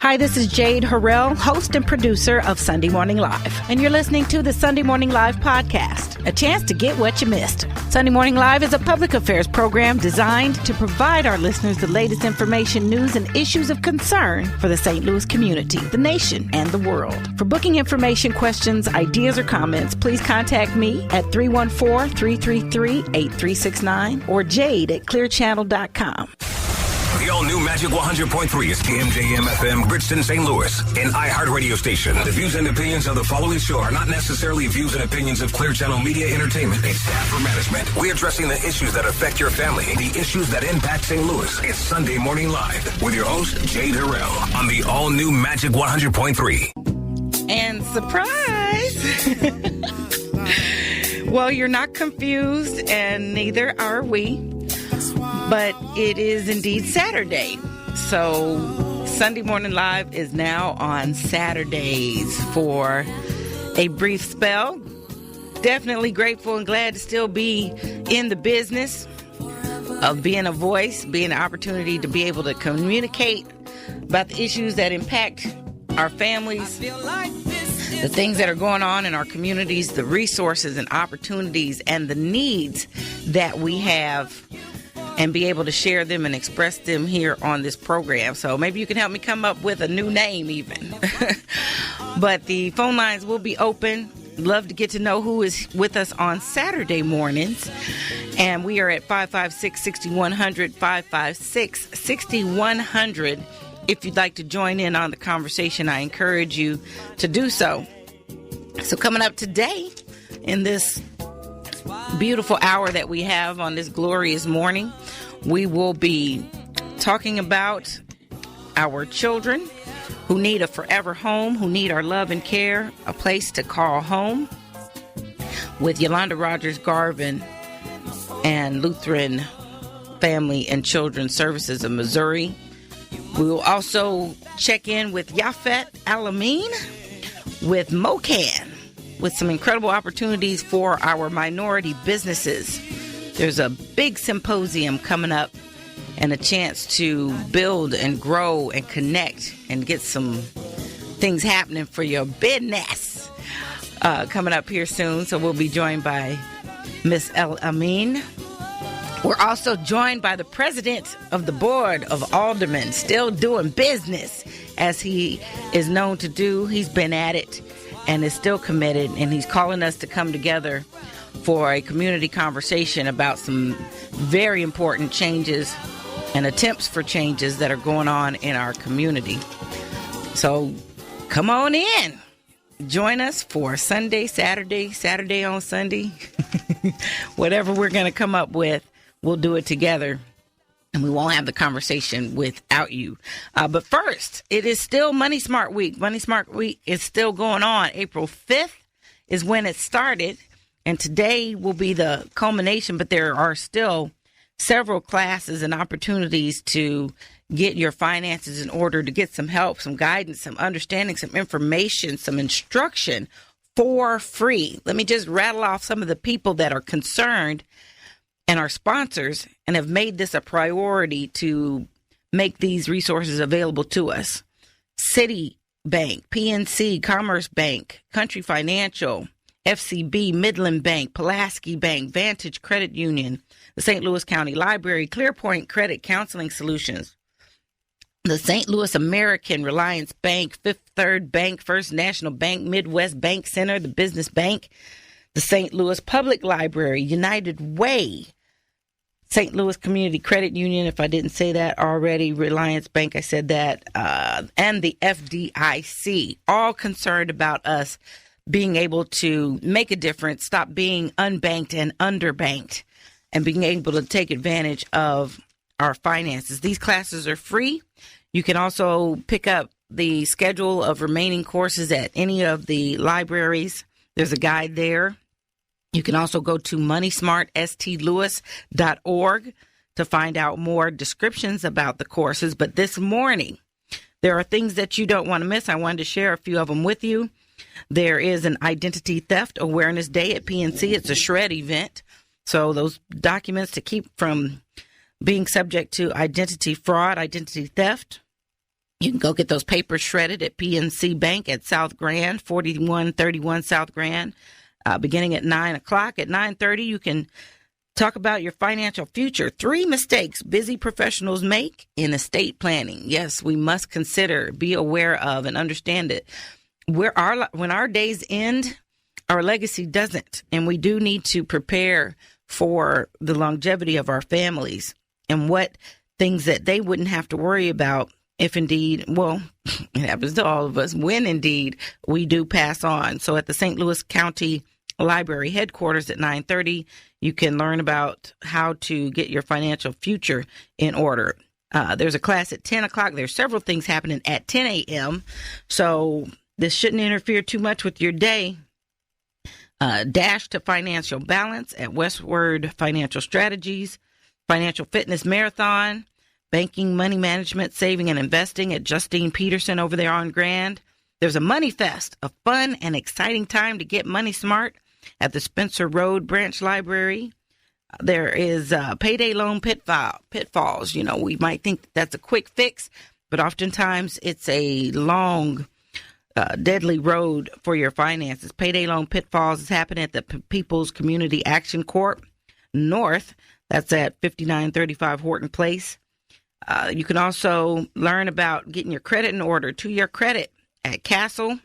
Hi, this is Jade Harrell, host and producer of Sunday Morning Live. And you're listening to the Sunday Morning Live podcast, a chance to get what you missed. Sunday Morning Live is a public affairs program designed to provide our listeners the latest information, news, and issues of concern for the St. Louis community, the nation, and the world. For booking information, questions, ideas, or comments, please contact me at 314-333-8369 or jade@clearchannel.com. The all-new Majic 100.3 is KMJM-FM, Bridgeton, St. Louis, an iHeart radio station. The views and opinions of the following show are not necessarily views and opinions of Clear Channel Media Entertainment, its staff, or management. We're addressing the issues that affect your family, the issues that impact St. Louis. It's Sunday Morning Live with your host, Jade Harrell, on the all-new Majic 100.3. And surprise! Well, you're not confused, and neither are we. But it is indeed Saturday. So Sunday Morning Live is now on Saturdays for a brief spell. Definitely grateful and glad to still be in the business of being a voice, being an opportunity to be able to communicate about the issues that impact our families, the things that are going on in our communities, the resources and opportunities and the needs that we have, and be able to share them and express them here on this program. So maybe you can help me come up with a new name even. But the phone lines will be open. Love to get to know who is with us on Saturday mornings. And we are at 556-6100, 556-6100. If you'd like to join in on the conversation, I encourage you to do so. So coming up today in this beautiful hour that we have on this glorious morning, we will be talking about our children who need a forever home, who need our love and care, a place to call home, with Yolanda Rogers Garvin and Lutheran Family and Children's Services of Missouri. We will also check in with Yafet Alamin with MoCan, with some incredible opportunities for our minority businesses. There's a big symposium coming up and a chance to build and grow and connect and get some things happening for your business coming up here soon. So we'll be joined by Miss El Amin. We're also joined by the president of the Board of Aldermen, still doing business as he is known to do. He's been at it and is still committed, and he's calling us to come together for a community conversation about some very important changes and attempts for changes that are going on in our community. So come on in. Join us for Sunday, Saturday on Sunday. Whatever we're going to come up with, we'll do it together. And we won't have the conversation without you. But first, it is still Money Smart Week. Money Smart Week is still going on. April 5th is when it started. And today will be the culmination. But there are still several classes and opportunities to get your finances in order, to get some help, some guidance, some understanding, some information, some instruction for free. Let me just rattle off some of the people that are concerned and our sponsors and have made this a priority to make these resources available to us. Citibank, PNC, Commerce Bank, Country Financial, FCB, Midland Bank, Pulaski Bank, Vantage Credit Union, the St. Louis County Library, ClearPoint Credit Counseling Solutions, the St. Louis American, Reliance Bank, Fifth Third Bank, First National Bank, Midwest Bank Center, the Business Bank, the St. Louis Public Library, United Way, St. Louis Community Credit Union, if I didn't say that already, Reliance Bank, I said that, and the FDIC, all concerned about us being able to make a difference, stop being unbanked and underbanked, and being able to take advantage of our finances. These classes are free. You can also pick up the schedule of remaining courses at any of the libraries. There's a guide there. You can also go to moneysmartstlewis.org to find out more descriptions about the courses. But this morning, there are things that you don't want to miss. I wanted to share a few of them with you. There is an Identity Theft Awareness Day at PNC. It's a shred event. So those documents to keep from being subject to identity fraud, identity theft, You can go get those papers shredded at PNC Bank at South Grand, 4131 South Grand, beginning at 9 o'clock. At 9:30, you can talk about your financial future. 3 mistakes busy professionals make in estate planning. Yes, we must consider, be aware of, and understand it. When our days end, our legacy doesn't, and we do need to prepare for the longevity of our families and what things that they wouldn't have to worry about if indeed, well, it happens to all of us, when indeed we do pass on. So at the St. Louis County Library headquarters at 9:30, you can learn about how to get your financial future in order. There's a class at 10 o'clock. There's several things happening at 10 a.m. So this shouldn't interfere too much with your day. Dash to Financial Balance at Westward Financial Strategies, Financial Fitness Marathon, Banking, Money Management, Saving, and Investing at Justine Peterson over there on Grand. There's a Money Fest, a fun and exciting time to get money smart at the Spencer Road Branch Library. There is payday loan pitfalls. You know, we might think that's a quick fix, but oftentimes it's a long, deadly road for your finances. Payday loan pitfalls is happening at the People's Community Action Corp North. That's at 5935 Horton Place. You can also learn about getting your credit in order to your credit at Castle.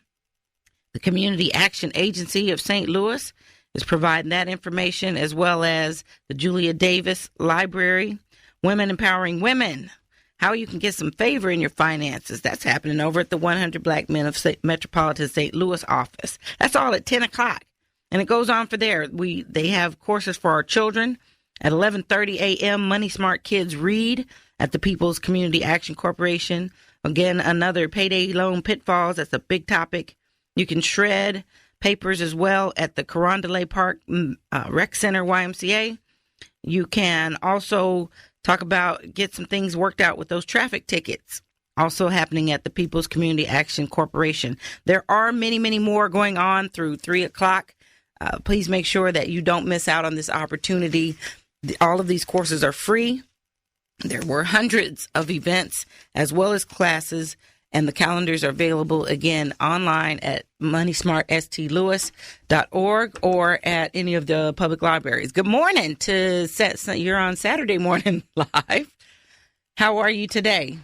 The Community Action Agency of St. Louis is providing that information, as well as the Julia Davis Library. Women Empowering Women, how you can get some favor in your finances. That's happening over at the 100 Black Men of Metropolitan St. Louis office. That's all at 10 o'clock. And it goes on for there. They have courses for our children at 11:30 a.m. Money Smart Kids Read at the People's Community Action Corporation. Again, another payday loan pitfalls. That's a big topic. You can shred papers as well at the Carondelet Park Rec Center YMCA. You can also get some things worked out with those traffic tickets. Also happening at the People's Community Action Corporation. There are many, many more going on through 3 o'clock. Please make sure that you don't miss out on this opportunity. All of these courses are free. There were hundreds of events as well as classes, and the calendars are available again online at moneysmartstlouis.org or at any of the public libraries. Good morning you're on Saturday Morning Live. How are you today?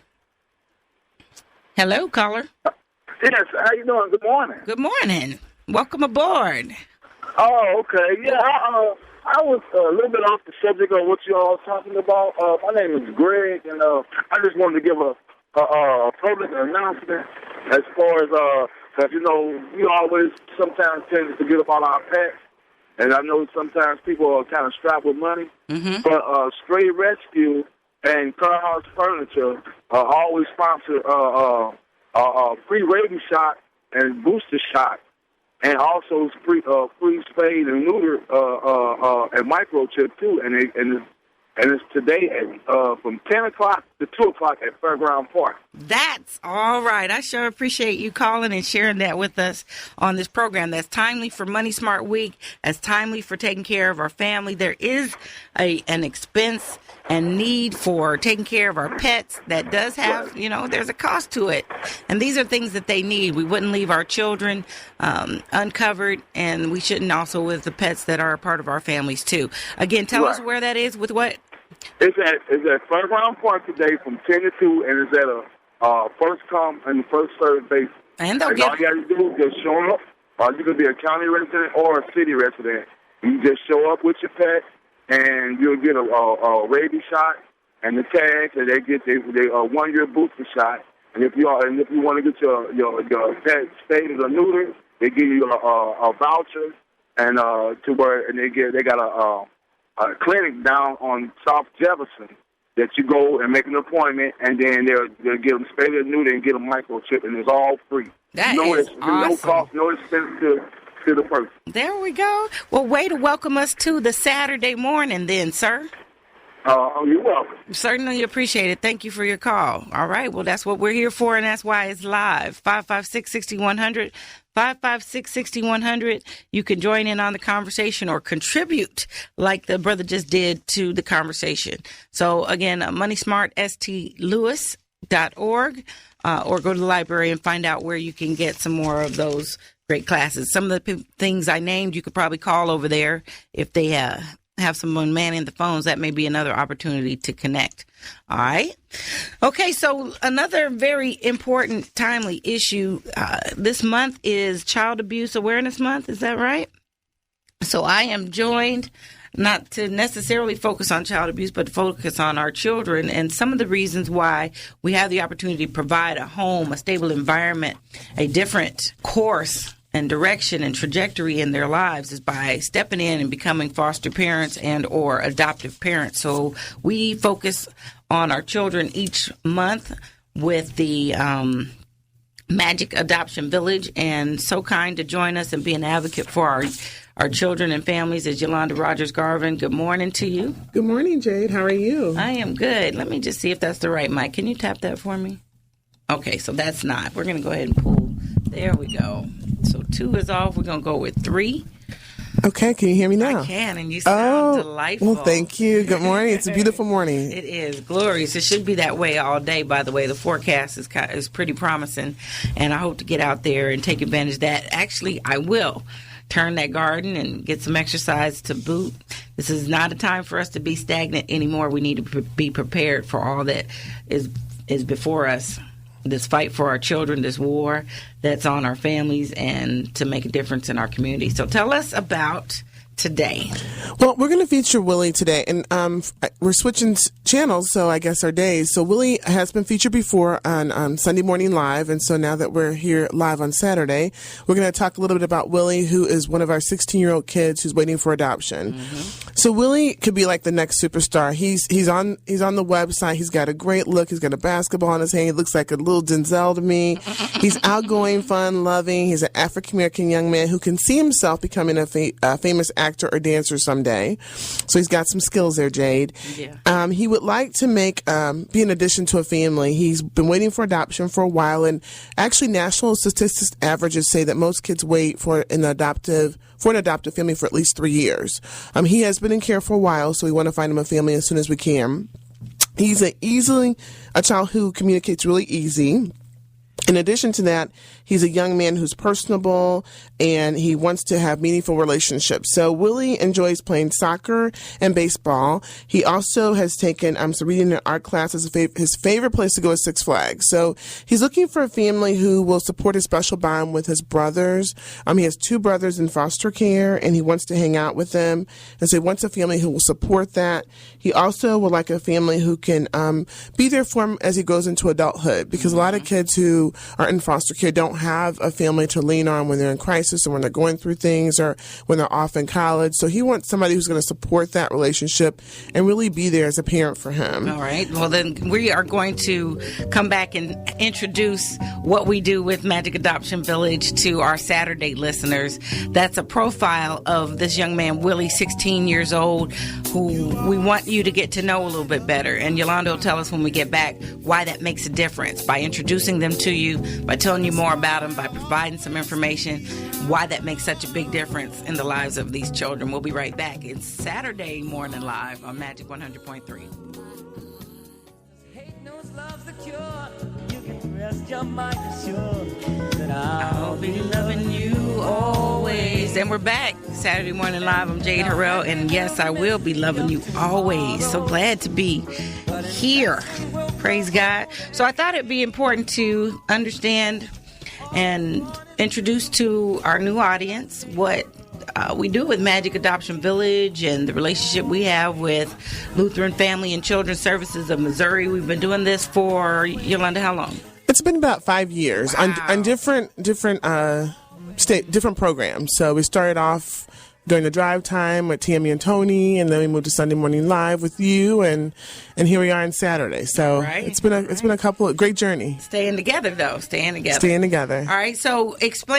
Hello, caller. Yes, how you doing? Good morning. Good morning. Welcome aboard. Oh, okay. Yeah, I was a little bit off the subject of what you all talking about. My name is Greg, and I just wanted to give a public announcement as far as, because, you know, we always sometimes tend to forget about our pets, and I know sometimes people are kind of strapped with money, but Stray Rescue and Carhouse Furniture always sponsor a free rabies shot and booster shot, and also free spay and neuter and microchip too, and it's today from 10 o'clock to 2 o'clock at Fairground Park. That's all right. I sure appreciate you calling and sharing that with us on this program. That's timely for Money Smart Week. That's timely for taking care of our family. There is an expense and need for taking care of our pets that does have, you know, there's a cost to it. And these are things that they need. We wouldn't leave our children uncovered, and we shouldn't also with the pets that are a part of our families too. Again, tell us where that is with what? It's at Fairground Park today from 10 to 2, and it's at a first come and first served basis. And all you got to do is just show up. You could be a county resident or a city resident. You just show up with your pet, and you'll get a rabies shot and the tags, and they get a 1-year booster shot. And if you want to get your pet spayed or neutered, they give you a voucher, and they got a clinic down on South Jefferson that you go and make an appointment, and then they'll get them spayed or neutered and get a microchip, and it's all free. That is awesome. No cost, no expense to the person. There we go. Well, way to welcome us to the Saturday morning then, sir. You're welcome. Certainly appreciate it. Thank you for your call. All right. Well, that's what we're here for, and that's why it's live. 556-6100. 556-6100. You can join in on the conversation or contribute like the brother just did to the conversation. So, again, moneysmartstlouis.org or go to the library and find out where you can get some more of those great classes. Some of the things I named, you could probably call over there if they have someone manning the phones. That may be another opportunity to connect. All right. Okay, so another very important, timely issue this month is Child Abuse Awareness Month. Is that right? So I am joined not to necessarily focus on child abuse, but to focus on our children and some of the reasons why we have the opportunity to provide a home, a stable environment, a different course and direction and trajectory in their lives is by stepping in and becoming foster parents and or adoptive parents. So we focus on our children each month with the Majic Adoption Village, and so kind to join us and be an advocate for our children and families is Yolanda Rogers-Garvin. Good morning to you. Good morning, Jade. How are you? I am good. Let me just see if that's the right mic. Can you tap that for me? Okay, so that's not. We're going to go ahead and pull. There we go. So 2 is off. We're going to go with 3. Okay, can you hear me now? I can, and you sound delightful. Well, thank you. Good morning. It's a beautiful morning. It is glorious. It should be that way all day, by the way. The forecast is pretty promising, and I hope to get out there and take advantage of that. Actually, I will turn that garden and get some exercise to boot. This is not a time for us to be stagnant anymore. We need to be prepared for all that is before us. This fight for our children, this war that's on our families, and to make a difference in our community. So tell us about today. Well, we're going to feature Willie today, and we're switching channels, so I guess our days. So Willie has been featured before on Sunday Morning Live, and so now that we're here live on Saturday, we're going to talk a little bit about Willie, who is one of our 16-year-old kids who's waiting for adoption. Mm-hmm. So Willie could be like the next superstar. He's on the website. He's got a great look. He's got a basketball in his hand. He looks like a little Denzel to me. He's outgoing, fun, loving. He's an African-American young man who can see himself becoming a famous actor or dancer someday. So he's got some skills there, Jade. Yeah. He would like to be an addition to a family. He's been waiting for adoption for a while, and actually national statistics averages say that most kids wait for an adoptive family for at least 3 years. He has been in care for a while, so we want to find him a family as soon as we can. He's a child who communicates really easy. In addition to that, he's a young man who's personable, and he wants to have meaningful relationships. So Willie enjoys playing soccer and baseball. He also has taken some reading and art classes. His favorite place to go is Six Flags. So he's looking for a family who will support his special bond with his brothers. He has 2 brothers in foster care, and he wants to hang out with them. And so he wants a family who will support that. He also would like a family who can be there for him as he goes into adulthood, because a lot of kids who are in foster care don't have a family to lean on when they're in crisis or when they're going through things or when they're off in college. So he wants somebody who's going to support that relationship and really be there as a parent for him. All right. Well, then we are going to come back and introduce what we do with Majic Adoption Village to our Saturday listeners. That's a profile of this young man, Willie, 16 years old, who we want you to get to know a little bit better. And Yolanda will tell us when we get back why that makes a difference by introducing them to you, by telling you more about them, by providing some information, why that makes such a big difference in the lives of these children. We'll be right back. It's Saturday Morning Live on Majic 100.3. I'll be loving you always. And we're back. Saturday Morning Live. I'm Jade Harrell, and yes, I will be loving you always. So glad to be here. Praise God. So I thought it'd be important to understand and introduce to our new audience what we do with Majic Adoption Village and the relationship we have with Lutheran Family and Children's Services of Missouri. We've been doing this for, Yolanda, how long? It's been about 5 years. Wow. on different programs. So we started off during the drive time with Tammy and Tony, and then we moved to Sunday Morning Live with you, and here we are on Saturday. So it's been a couple of great journey. Staying together. All right. So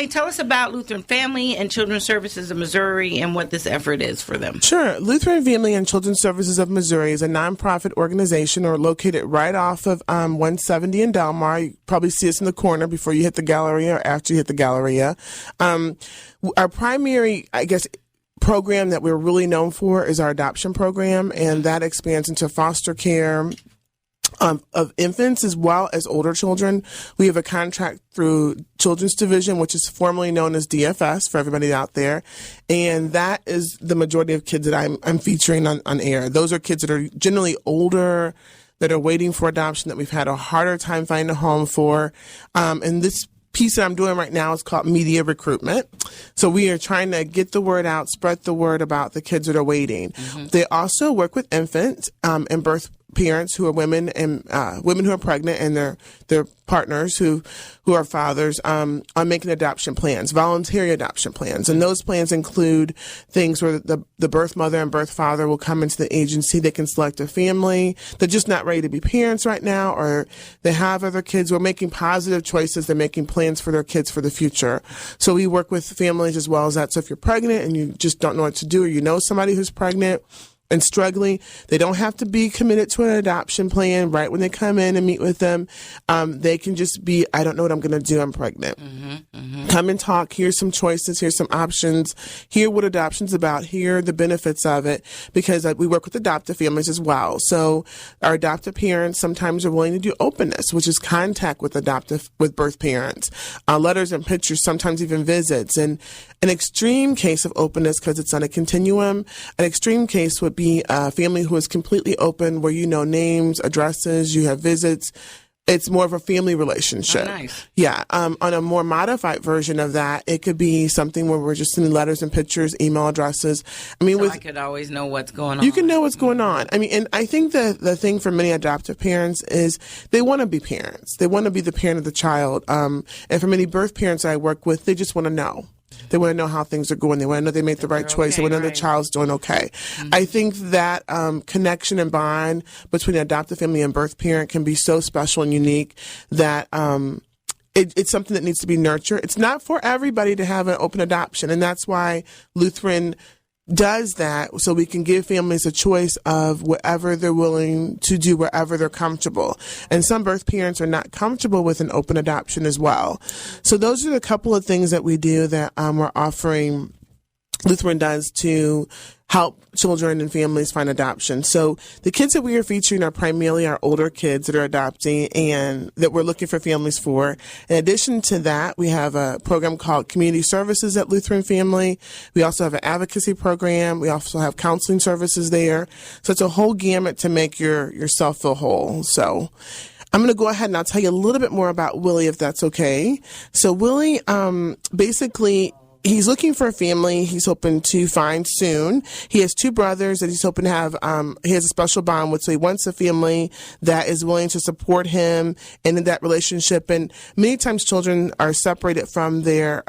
tell us about Lutheran Family and Children's Services of Missouri and what this effort is for them. Sure. Lutheran Family and Children's Services of Missouri is a nonprofit organization or located right off of 170 in Delmar. You probably see us in the corner before you hit the Galleria or after you hit the Galleria. Our primary, program that we're really known for is our adoption program, and that expands into foster care, of infants as well as older children. We have a contract through Children's Division, which is formerly known as DFS for everybody out there. And that is the majority of kids that I'm featuring on air. Those are kids that are generally older, that are waiting for adoption, that we've had a harder time finding a home for. And this piece that I'm doing right now is called media recruitment. So we are trying to get the word out, spread the word about the kids that are waiting. Mm-hmm. They also work with infants and birth parents who are women and women who are pregnant and their partners who are fathers on making adoption plans, voluntary adoption plans. And those plans include things where the birth mother and birth father will come into the agency. They can select a family. They're just not ready to be parents right now, or they have other kids. We're making positive choices. They're making plans for their kids for the future. So we work with families as well as that. So if you're pregnant and you just don't know what to do, or you know somebody who's pregnant and struggling, they don't have to be committed to an adoption plan right when they come in and meet with them. They can just be, I don't know what I'm going to do. I'm pregnant. Mm-hmm, mm-hmm. Come and talk. Here's some choices. Here's some options. Hear what adoption's about. Hear the benefits of it, because we work with adoptive families as well. So our adoptive parents sometimes are willing to do openness, which is contact with birth parents, letters and pictures, sometimes even visits. And an extreme case of openness, because it's on a continuum, an extreme case would be a family who is completely open, where you know names, addresses, you have visits. It's more of a family relationship. Oh, nice. Yeah. On a more modified version of that, it could be something where we're just sending letters and pictures, email addresses. I mean, so I could always know what's going on. You can know what's going on. I mean, and I think the thing for many adoptive parents is they want to be parents. They want to be the parent of the child. And for many birth parents I work with, they just want to know. They want to know how things are going. They want to know they made the right choice. They want to know the child's doing okay. Mm-hmm. I think that connection and bond between adoptive family and birth parent can be so special and unique that it's something that needs to be nurtured. It's not for everybody to have an open adoption, and that's why Lutheran does that, so we can give families a choice of whatever they're willing to do, wherever they're comfortable. And some birth parents are not comfortable with an open adoption as well. So those are the couple of things that we do that we're offering. Lutheran does to help children and families find adoption. So the kids that we are featuring are primarily our older kids that are adopting and that we're looking for families for. In addition to that, we have a program called Community Services at Lutheran Family. We also have an advocacy program. We also have counseling services there. So it's a whole gamut to make yourself feel whole. So I'm going to go ahead and I'll tell you a little bit more about Willie, if that's okay. So Willie, basically, he's looking for a family he's hoping to find soon. He has two brothers that he's hoping to have, he has a special bond with, so he wants a family that is willing to support him and in that relationship. And many times children are separated from their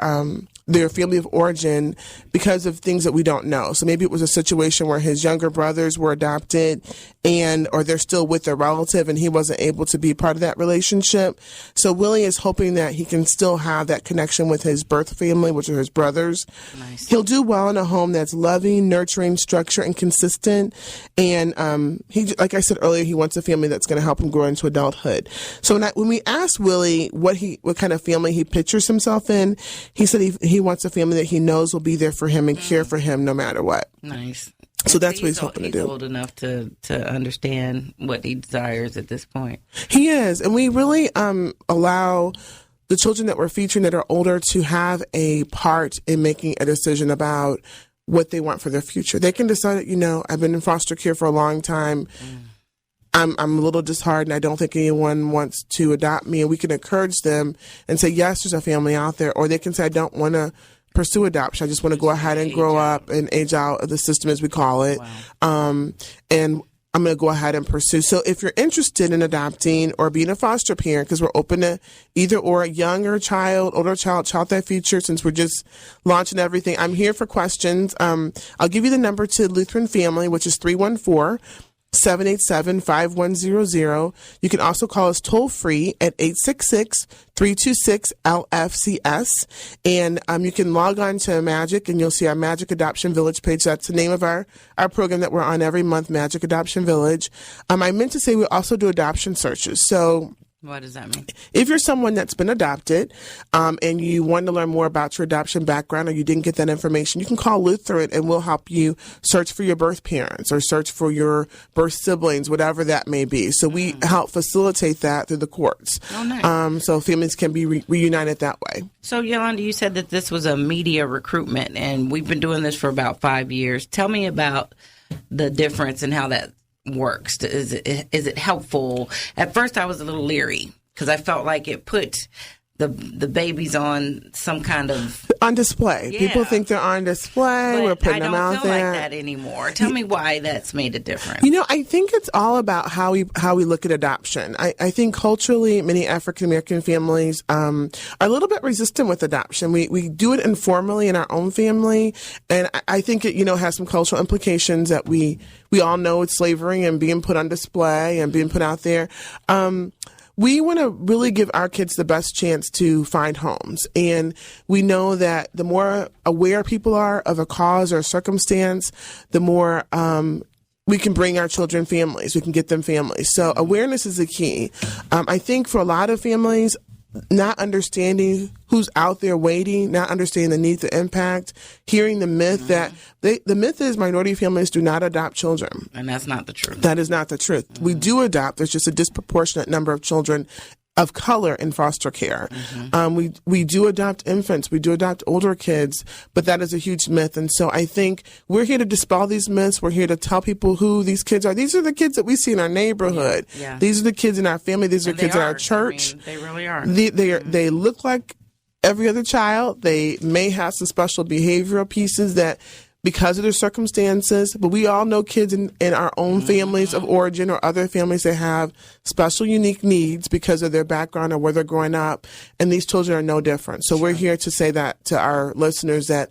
family of origin because of things that we don't know. So maybe it was a situation where his younger brothers were adopted or they're still with their relative and he wasn't able to be part of that relationship. So Willie is hoping that he can still have that connection with his birth family, which are his brothers. Nice. He'll do well in a home that's loving, nurturing, structured, and consistent. And he, like I said earlier, he wants a family that's going to help him grow into adulthood. So when we asked Willie what kind of family he pictures himself in, he said he wants a family that he knows will be there for him and care for him no matter what. Nice. So that's what he's hoping to do. He's old enough to understand what he desires at this point. He is. And we really allow the children that we're featuring that are older to have a part in making a decision about what they want for their future. They can decide, I've been in foster care for a long time. I'm a little disheartened. I don't think anyone wants to adopt me. And we can encourage them and say, yes, there's a family out there. Or they can say, I don't want to pursue adoption. I just want to go ahead and grow up and age out of the system, as we call it. Wow. And I'm going to go ahead and pursue. So if you're interested in adopting or being a foster parent, because we're open to either or, a younger child, older child that feature, since we're just launching everything, I'm here for questions. I'll give you the number to Lutheran Family, which is 314-787-5100. You can also call us toll free at 866-326-LFCS. And you can log on to Majic and you'll see our Majic Adoption Village page. That's the name of our program that we're on every month, Majic Adoption Village. I meant to say we also do adoption searches. So What does that mean? If you're someone that's been adopted and you want to learn more about your adoption background or you didn't get that information, you can call Luther and we'll help you search for your birth parents or search for your birth siblings, whatever that may be. So we help facilitate that through the courts. Oh, nice. So families can be reunited that way. So, Yolanda, you said that this was a media recruitment, and we've been doing this for about 5 years. Tell me about the difference and how that works. Is it helpful? At first, I was a little leery because I felt like it put the babies on some kind of on display. Yeah. People think they're on display. But we're putting them out there. I don't feel like that anymore. Tell me why that's made a difference. I think it's all about how we look at adoption. I think culturally, many African American families are a little bit resistant with adoption. We do it informally in our own family, and I think it has some cultural implications that we all know it's slavery and being put on display and being put out there. We want to really give our kids the best chance to find homes. And we know that the more aware people are of a cause or a circumstance, the more we can bring our children families. We can get them families. So awareness is the key. I think for a lot of families, not understanding who's out there waiting, not understanding the need to impact, hearing the myth that the myth is minority families do not adopt children. And that's not the truth. That is not the truth. We do adopt. There's just a disproportionate number of children of color in foster care. We do adopt infants. We do adopt older kids, but that is a huge myth. And so I think we're here to dispel these myths. We're here to tell people who these kids are. These are the kids that we see in our neighborhood. Yeah. These are the kids in our family. These are kids in our church. They really are. They look like every other child. They may have some special behavioral pieces that because of their circumstances, but we all know kids in our own families of origin or other families that have special, unique needs because of their background or where they're growing up, and these children are no different. So we're here to say that to our listeners that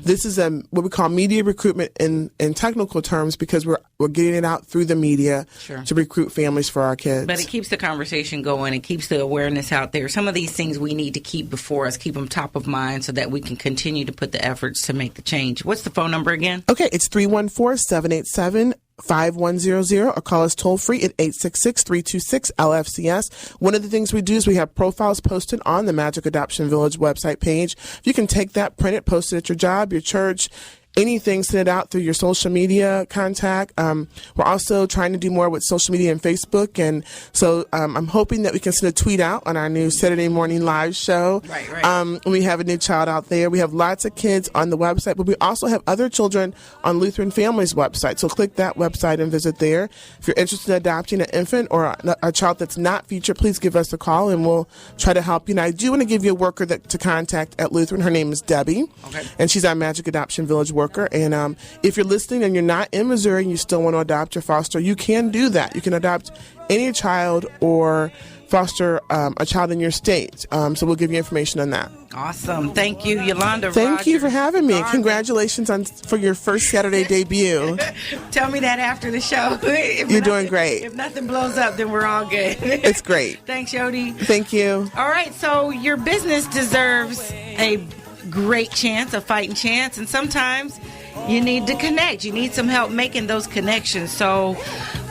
this is what we call media recruitment in technical terms because we're getting it out through the media to recruit families for our kids. But it keeps the conversation going. It keeps the awareness out there. Some of these things we need to keep before us, keep them top of mind so that we can continue to put the efforts to make the change. What's the phone number again? Okay, it's 314-787-5100 or call us toll free at 866-326-LFCS. One of the things we do is we have profiles posted on the Majic Adoption Village website page. You can take that, print it, post it at your job, your church, anything, send it out through your social media contact. We're also trying to do more with social media and Facebook. And so I'm hoping that we can send a tweet out on our new Saturday morning live show. Right. We have a new child out there. We have lots of kids on the website, but we also have other children on Lutheran Families website. So click that website and visit there. If you're interested in adopting an infant or a child that's not featured, please give us a call and we'll try to help you. And I do want to give you a worker to contact at Lutheran. Her name is Debbie. Okay. And she's our Majic Adoption Village worker. And if you're listening and you're not in Missouri and you still want to adopt or foster, you can do that. You can adopt any child or foster a child in your state. So we'll give you information on that. Awesome. Thank you, Yolanda. Thank you for having me. Congratulations for your first Saturday debut. Tell me that after the show. You're doing great. If nothing blows up, then we're all good. It's great. Thanks, Yodi. Thank you. All right. So your business deserves a great chance, a fighting chance, and sometimes you need to connect. You need some help making those connections. So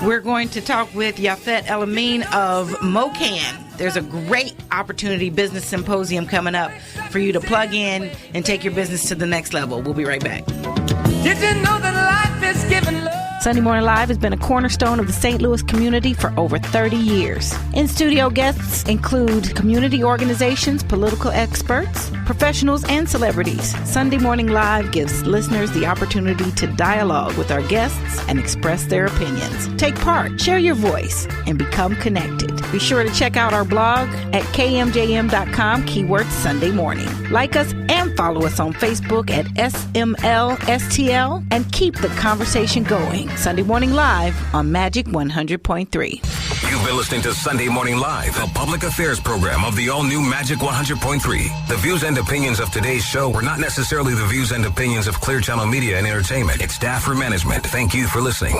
we're going to talk with Yafet Elamine of MoCan. There's a great opportunity business symposium coming up for you to plug in and take your business to the next level. We'll be right back. Did you know that life is given love? Sunday Morning Live has been a cornerstone of the St. Louis community for over 30 years. In-studio guests include community organizations, political experts, professionals, and celebrities. Sunday Morning Live gives listeners the opportunity to dialogue with our guests and express their opinions. Take part, share your voice, and become connected. Be sure to check out our blog at kmjm.com, keyword Sunday Morning. Like us and follow us on Facebook at SMLSTL and keep the conversation going. Sunday Morning Live on Majic 100.3. You've been listening to Sunday Morning Live, a public affairs program of the all-new Majic 100.3. The views and opinions of today's show were not necessarily the views and opinions of Clear Channel Media and Entertainment, its staff or management. Thank you for listening.